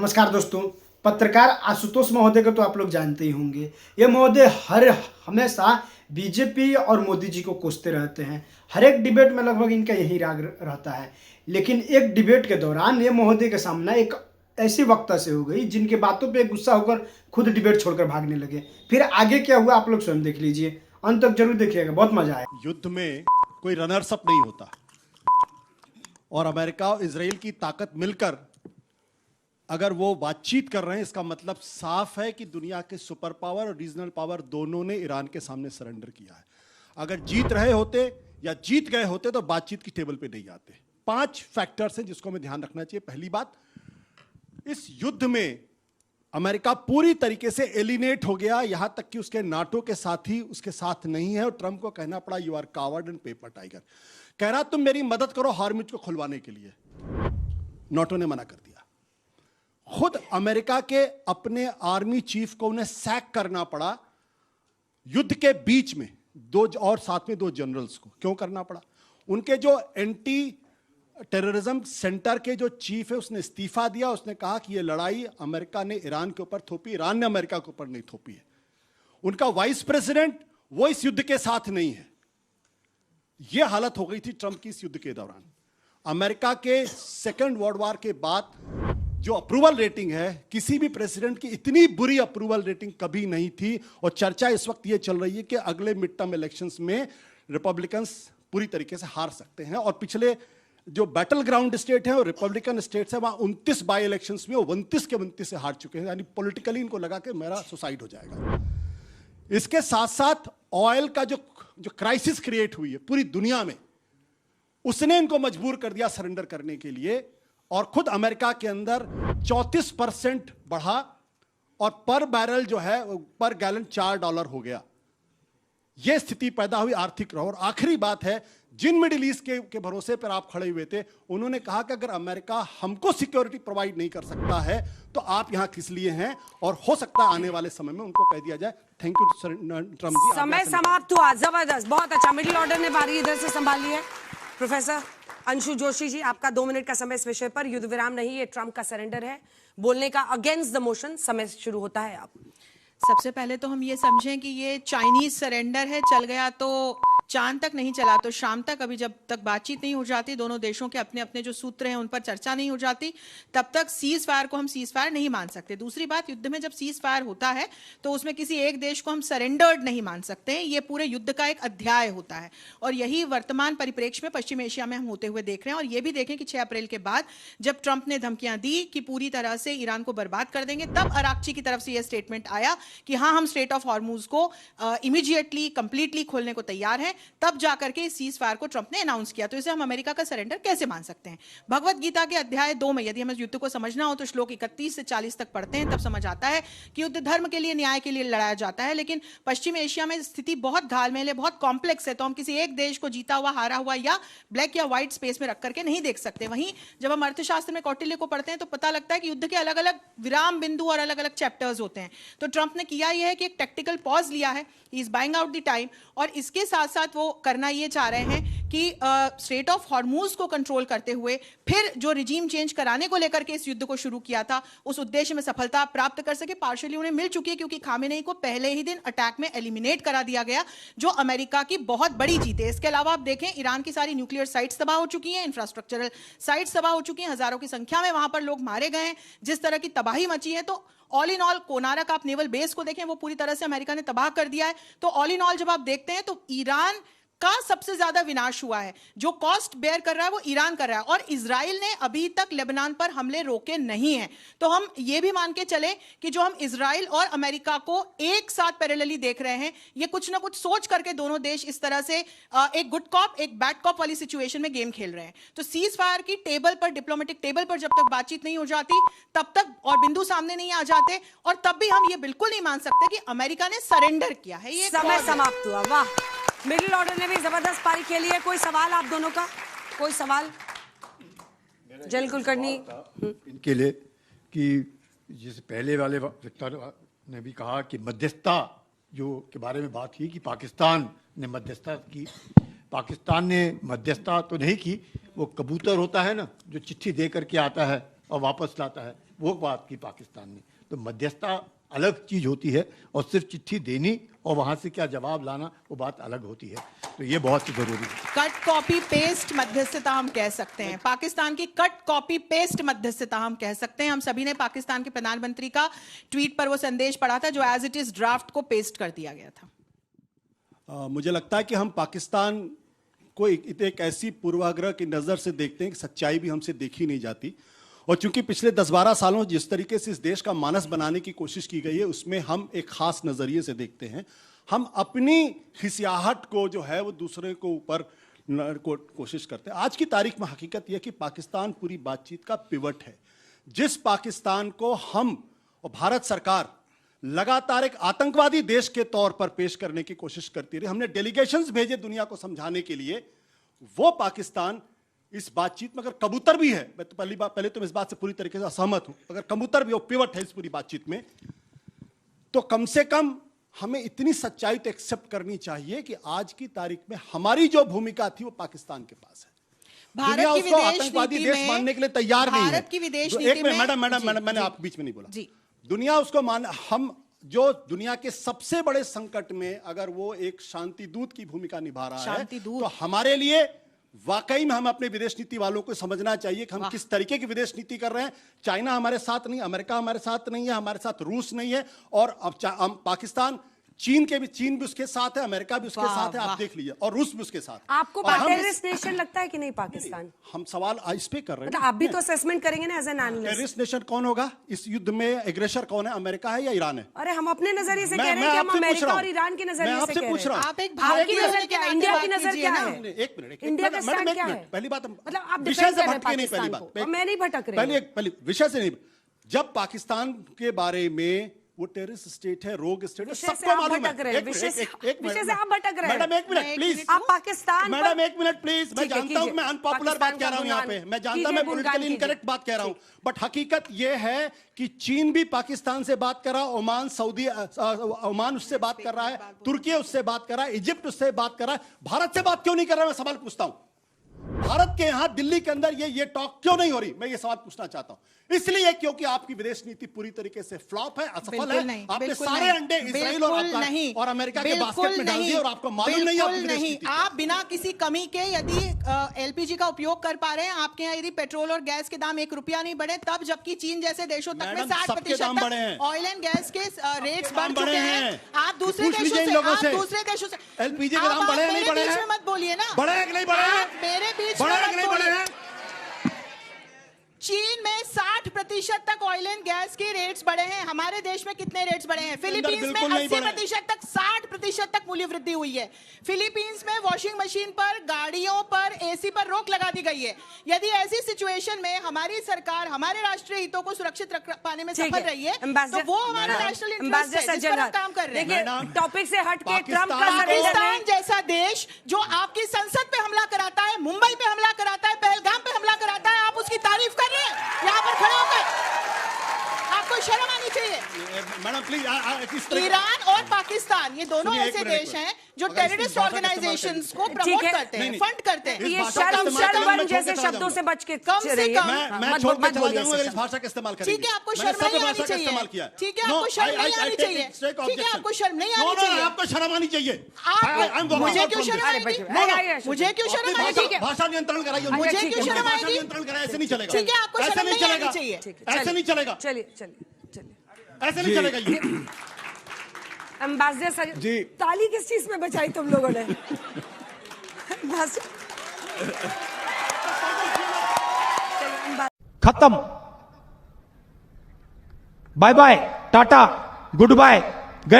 नमस्कार दोस्तों। पत्रकार आशुतोष महोदय को तो आप लोग जानते ही होंगे। ये महोदय हमेशा बीजेपी और मोदी जी को कोसते रहते हैं। हर एक डिबेट में लगभग इनका यही राग रहता है। लेकिन एक डिबेट के दौरान ये महोदय का सामना एक ऐसी वक्ता से हो गई जिनके बातों पे गुस्सा होकर खुद डिबेट छोड़कर भागने लगे। फिर आगे क्या हुआ आप लोग स्वयं देख लीजिए, अंत तक जरूर देखिएगा, बहुत मजा आया। युद्ध में कोई रनर्स अप नहीं होता और अमेरिका और इजराइल की ताकत मिलकर अगर वो बातचीत कर रहे हैं, इसका मतलब साफ है कि दुनिया के सुपर पावर और रीजनल पावर दोनों ने ईरान के सामने सरेंडर किया है। अगर जीत रहे होते या जीत गए होते तो बातचीत की टेबल पे नहीं आते। 5 फैक्टर्स हैं जिसको हमें ध्यान रखना चाहिए। पहली बात, इस युद्ध में अमेरिका पूरी तरीके से एलिनेट हो गया, यहां तक कि उसके नाटो के साथी उसके साथ नहीं है और ट्रंप को कहना पड़ा you are coward and paper tiger. कह रहा तुम मेरी मदद करो हार्मुज को खुलवाने के लिए। नाटो ने मना कर दिया। खुद अमेरिका के अपने आर्मी चीफ को उन्हें सैक करना पड़ा युद्ध के बीच में, साथ में 2 जनरल्स को। क्यों करना पड़ा? उनके जो एंटी टेररिज्म सेंटर के जो चीफ है उसने इस्तीफा दिया। उसने कहा कि यह लड़ाई अमेरिका ने ईरान के ऊपर थोपी, ईरान ने अमेरिका के ऊपर नहीं थोपी है। उनका वाइस प्रेसिडेंट वो इस युद्ध के साथ नहीं है। यह हालत हो गई थी ट्रंप की इस युद्ध के दौरान। अमेरिका के सेकेंड वर्ल्ड वॉर के बाद जो अप्रूवल रेटिंग है, किसी भी प्रेसिडेंट की इतनी बुरी अप्रूवल रेटिंग कभी नहीं थी। और चर्चा इस वक्त यह चल रही है कि अगले मिड टर्म इलेक्शंस में रिपब्लिकन्स पूरी तरीके से हार सकते हैं। और पिछले जो बैटल ग्राउंड स्टेट है और रिपब्लिकन स्टेट्स है, वहां 29 बाई इलेक्शंस में वो 29 के 29 से हार चुके हैं। यानी पॉलिटिकली इनको लगा कि मेरा सुसाइड हो जाएगा। इसके साथ साथ ऑयल का जो क्राइसिस क्रिएट हुई है पूरी दुनिया में, उसने इनको मजबूर कर दिया सरेंडर करने के लिए। और खुद अमेरिका के अंदर 34% बढ़ा और पर बैरल जो है पर गैलन $4 हो गया। यह स्थिति पैदा हुई आर्थिक रहो। और आखिरी बात है, जिन मिडिल ईस्ट के भरोसे पर आप खड़े हुए थे, उन्होंने कहा कि अगर अमेरिका हमको सिक्योरिटी प्रोवाइड नहीं कर सकता है तो आप यहां किस लिए हैं। और हो सकता है आने वाले समय में उनको कह दिया जाए थैंक यू ट्रम्प जी। समय समाप्त हुआ। जबरदस्त, बहुत अच्छा। मिडिल ऑर्डर ने बारी इधर से संभाली है। प्रोफेसर अंशु जोशी जी, आपका 2 मिनट का समय इस विषय पर। युद्ध विराम नहीं, ये ट्रंप का सरेंडर है, बोलने का अगेंस्ट द मोशन। समय शुरू होता है। आप सबसे पहले तो हम ये समझें कि ये चाइनीज सरेंडर है। चल गया तो चांद तक नहीं चला तो शाम तक। अभी जब तक बातचीत नहीं हो जाती, दोनों देशों के अपने अपने जो सूत्र हैं उन पर चर्चा नहीं हो जाती, तब तक सीज फायर को हम सीज फायर नहीं मान सकते। दूसरी बात, युद्ध में जब सीज फायर होता है तो उसमें किसी एक देश को हम सरेंडर्ड नहीं मान सकते। ये पूरे युद्ध का एक अध्याय होता है और यही वर्तमान परिप्रेक्ष्य में पश्चिम एशिया में हम होते हुए देख रहे हैं। और ये भी देखें कि 6 अप्रैल के बाद जब ट्रंप ने धमकियां दी कि पूरी तरह से ईरान को बर्बाद कर देंगे, तब अराक्ची की तरफ से यह स्टेटमेंट आया कि हाँ, हम स्ट्रेट ऑफ हॉर्मुज को इमीडिएटली कंप्लीटली खोलने को तैयार हैं। तब जाकर के सीज फायर को ट्रंप ने अनाउंस किया। तो इसे हम अमेरिका का सरेंडर कैसे मान सकते हैं? भगवत गीता के अध्याय 2 में यदि हमें युद्ध को समझना हो तो श्लोक 31 से 40 तक पढ़ते हैं, तब समझ आता है कि युद्ध धर्म के लिए, न्याय के लिए लड़ाया जाता है। लेकिन पश्चिम एशिया में स्थिति बहुत घालमेल है, बहुत कॉम्प्लेक्स है, तो हम किसी एक देश को जीता हुआ, हारा हुआ या ब्लैक या व्हाइट स्पेस में रख करके नहीं देख सकते। वहीं जब हम अर्थशास्त्र में कौटिल्य को पढ़ते हैं तो पता लगता है कि युद्ध के अलग अलग विराम बिंदु और अलग अलग चैप्टर्स होते हैं। तो ट्रंप ने किया यह है कि एक टैक्टिकल पॉज लिया है, he is buying out the time. और इसके साथ साथ वो करना ये चाह रहे हैं कि स्ट्रेट ऑफ हॉर्मुज को कंट्रोल करते हुए फिर जो रिजीम चेंज कराने को लेकर के इस युद्ध को शुरू किया था, उस उद्देश्य में सफलता प्राप्त कर सके। पार्शियली उन्हें मिल चुकी है, क्योंकि खामेनेई को पहले ही दिन अटैक में एलिमिनेट करा दिया गया, जो अमेरिका की बहुत बड़ी जीत है। इसके अलावा आप देखें, ईरान की सारी न्यूक्लियर साइट्स तबाह हो चुकी हैं, इंफ्रास्ट्रक्चरल साइट्स तबाह हो चुकी हैं, हजारों की संख्या में वहां पर लोग मारे गए हैं। जिस तरह की तबाही मची है, तो ऑल इन ऑल कोनारक आप नेवल बेस को देखें, वो पूरी तरह से अमेरिका ने तबाह कर दिया है। तो ऑल इन ऑल जब आप देखते हैं तो ईरान का सबसे ज्यादा विनाश हुआ है। जो कॉस्ट बेयर कर रहा है वो ईरान कर रहा है। और इजराइल ने अभी तक लेबनान पर हमले रोके नहीं हैं। तो हम ये भी मान के चले कि जो हम इजराइल और अमेरिका को एक साथ पैरेलली देख रहे हैं, ये कुछ ना कुछ सोच करके दोनों देश इस तरह से एक गुड कॉप एक बैड कॉप वाली सिचुएशन में गेम खेल रहे हैं। तो सीज फायर की टेबल पर, डिप्लोमेटिक टेबल पर जब तक बातचीत नहीं हो जाती, तब तक और बिंदु सामने नहीं आ जाते, और तब भी हम ये बिल्कुल नहीं मान सकते कि अमेरिका ने सरेंडर किया है। ये समय समाप्त हुआ। वाह, मिडिल ऑर्डर ने भी जबरदस्त पारी खेली है। कोई सवाल आप दोनों का? कोई सवाल? जल कुलकर्णी इनके लिए कि जैसे पहले वाले वक्ता ने भी कहा कि मध्यस्थता जो के बारे में बात की कि पाकिस्तान ने मध्यस्थता की। पाकिस्तान ने मध्यस्थता तो नहीं की, वो कबूतर होता है ना जो चिट्ठी दे करके आता है और वापस लाता है, वो बात की पाकिस्तान ने। तो मध्यस्थता अलग चीज होती है और सिर्फ चिट्ठी देनी और वहां से क्या जवाब लाना वो बात अलग होती है। तो ये बहुत ही जरूरी है। कट कॉपी पेस्ट मध्यस्थता हम कह सकते हैं, पाकिस्तान की कट कॉपी पेस्ट मध्यस्थता हम कह सकते हैं। हम सभी ने पाकिस्तान के प्रधानमंत्री का ट्वीट पर वो संदेश पढ़ा था जो एज इट इज ड्राफ्ट को पेस्ट कर दिया गया था। मुझे लगता है कि हम पाकिस्तान को एक ऐसी पूर्वाग्रह की नजर से देखते हैं कि सच्चाई भी हमसे देखी नहीं जाती, और चूंकि पिछले 10-12 सालों जिस तरीके से इस देश का मानस बनाने की कोशिश की गई है उसमें हम एक खास नजरिए से देखते हैं। हम अपनी खिसियाहट को जो है वो दूसरे को ऊपर कोशिश करते हैं। आज की तारीख में हकीकत यह कि पाकिस्तान पूरी बातचीत का पिवट है। जिस पाकिस्तान को हम और भारत सरकार लगातार एक आतंकवादी देश के तौर पर पेश करने की कोशिश करती रही, हमने डेलीगेशंस भेजे दुनिया को समझाने के लिए, वो पाकिस्तान इस बातचीत में अगर कबूतर भी है, मैं तो पहले तो मैं इस बात से पूरी तरीके से असहमत हूं, अगर कबूतर भी हो, पिवट है इस पूरी बातचीत में, तो कम से कम हमें इतनी सच्चाई तो एक्सेप्ट करनी चाहिए कि आज की तारीख में हमारी जो भूमिका थी वो पाकिस्तान के पास है। भारत दुनिया की उसको विदेश आतंकवादी नीति देश में मानने के लिए तैयार नहीं है। भारत की विदेश एक नीति मिनट में मैडम मैंने आप बीच में नहीं बोला। दुनिया उसको हम जो दुनिया के सबसे बड़े संकट में अगर वो एक शांति दूत की भूमिका निभा रहा है, तो हमारे लिए वाकई में हम अपने विदेश नीति वालों को समझना चाहिए कि हम किस तरीके की विदेश नीति कर रहे हैं। चाइना हमारे साथ नहीं, अमेरिका हमारे साथ नहीं है, हमारे साथ रूस नहीं है, और अब पाकिस्तान चीन भी उसके साथ है, अमेरिका भी उसके साथ है, आप देख लीजिए, और रूस भी उसके साथ। आपको टेररिस्ट नेशन लगता है कि नहीं पाकिस्तान? हम सवाल इस पे कर रहे हैं, मतलब आप भी तो असेसमेंट करेंगे ना as an analyst. Terrorist nation कौन होगा इस युद्ध में? एग्रेसर कौन है? अमेरिका है या ईरान है? अरे हम अपने नजरिए से कह रहे हैं कि हम अमेरिका और ईरान के नजरिए से कह रहे हैं। आप एक आपकी नजर क्या है? इंडिया की नजर क्या है? एक मिनट, इंडिया का स्टैंड क्या है? पहली बात, मतलब आप विषय डिफेंड से कर रहे हैं भटके नहीं। पहली पाकिस्तान बात को, मैं नहीं भटक रही हूं। पहले विषय से नहीं। जब पाकिस्तान के बारे में वो टेररिस्ट स्टेट है, रोग स्टेट है, सबको मालूम है। विषय से आप भटक रहे हैं। मैडम एक मिनट प्लीज, आप पाकिस्तान, मैडम एक मिनट प्लीज। मैं जानता हूं मैं अनपॉपुलर बात कह रहा हूं यहाँ पे, मैं जानता हूं मैं पॉलिटिकली इनकरेक्ट बात कह रहा हूं, बट हकीकत ये है कि चीन भी पाकिस्तान से बात कर रहा है, ओमान उससे बात कर रहा है, तुर्की उससे बात कर रहा है, इजिप्ट उससे बात कर रहा है। भारत से बात क्यों नहीं कर रहा? मैं सवाल पूछता हूं। भारत के यहां दिल्ली के अंदर ये टॉक क्यों नहीं हो रही? मैं ये सवाल पूछना चाहता हूं। इसलिए क्योंकि आपकी विदेश नीति पूरी तरीके से फ्लॉप है, असफल है। आपने सारे अंडे इजराइल और अमेरिका के बास्केट में डाल दिए और आपको मालूम नहीं है विदेश नीति। आप बिना किसी कमी के यदि एलपीजी का उपयोग कर पा रहे हैं, आपके यहाँ यदि पेट्रोल और गैस के दाम 1 रुपया नहीं बढ़े, तब जबकि चीन जैसे देशों तक में 60% ऑयल एंड गैस के रेट्स बढ़ चुके हैं। आप दूसरे देशों से एलपीजी के दाम बढ़े नहीं बढ़े हैं? मत बोलिए ना, बढ़े कि नहीं बढ़े हैं? मेरे बीच चीन में 60% तक ऑयल एंड गैस के रेट्स बढ़े हैं। हमारे देश में कितने रेट्स बढ़े हैं? फिलीपींस में 80% तक 60% तक मूल्य वृद्धि हुई है। फिलीपींस में वॉशिंग मशीन पर, गाड़ियों पर, एसी पर रोक लगा दी गई है। यदि ऐसी सिचुएशन में हमारी सरकार हमारे राष्ट्रीय हितों को सुरक्षित रख पाने में सफल रही है, तो वो हमारा नेशनल इंटरेस्ट है, जिस पर हम काम कर रहे हैं। टॉपिक से हट के ट्रंप का पाकिस्तान जैसा देश जो आपकी संसद पे हमला कराता है, मुंबई पे हमला कराता है, पहलगाम पे हमला कराता है, आप उसकी तारीफ कर रहे हैं यहाँ पर खड़े होकर? आपको शर्म आनी चाहिए। मैडम प्लीज, ईरान और पाकिस्तान ये दोनों ऐसे देश हैं जो टेररिस्ट ऑर्गेनाइजेशंस को प्रमोट करते हैं, फंड करते हैं। ये शर्म जैसे शब्दों से बच के कम से कम मैं छोड़ के चला जाऊंगा अगर इस भाषा का इस्तेमाल करेंगे। ठीक है, आपको शर्म नहीं आनी चाहिए। ठीक है, आपको शर्म नहीं आनी चाहिए। ठीक है, आपको शर्म नहीं आनी चाहिए। आपको शर्म आनी चाहिए। मुझे क्यों शर्म आएगी? मुझे क्यों शर्म आएगी? भाषा नियंत्रण कराइए। मुझे क्यों शर्म आएगी? नियंत्रण कराइए, ऐसे नहीं चलेगा। ठीक है, आपको शर्म नहीं आनी चाहिए। ऐसे नहीं चलेगा। चलिए ऐसे नहीं चलेगा ये। एम्बेसडर जी, ताली किस चीज में बचाई तुम लोगों ने? खत्म, bye bye, tata, good bye.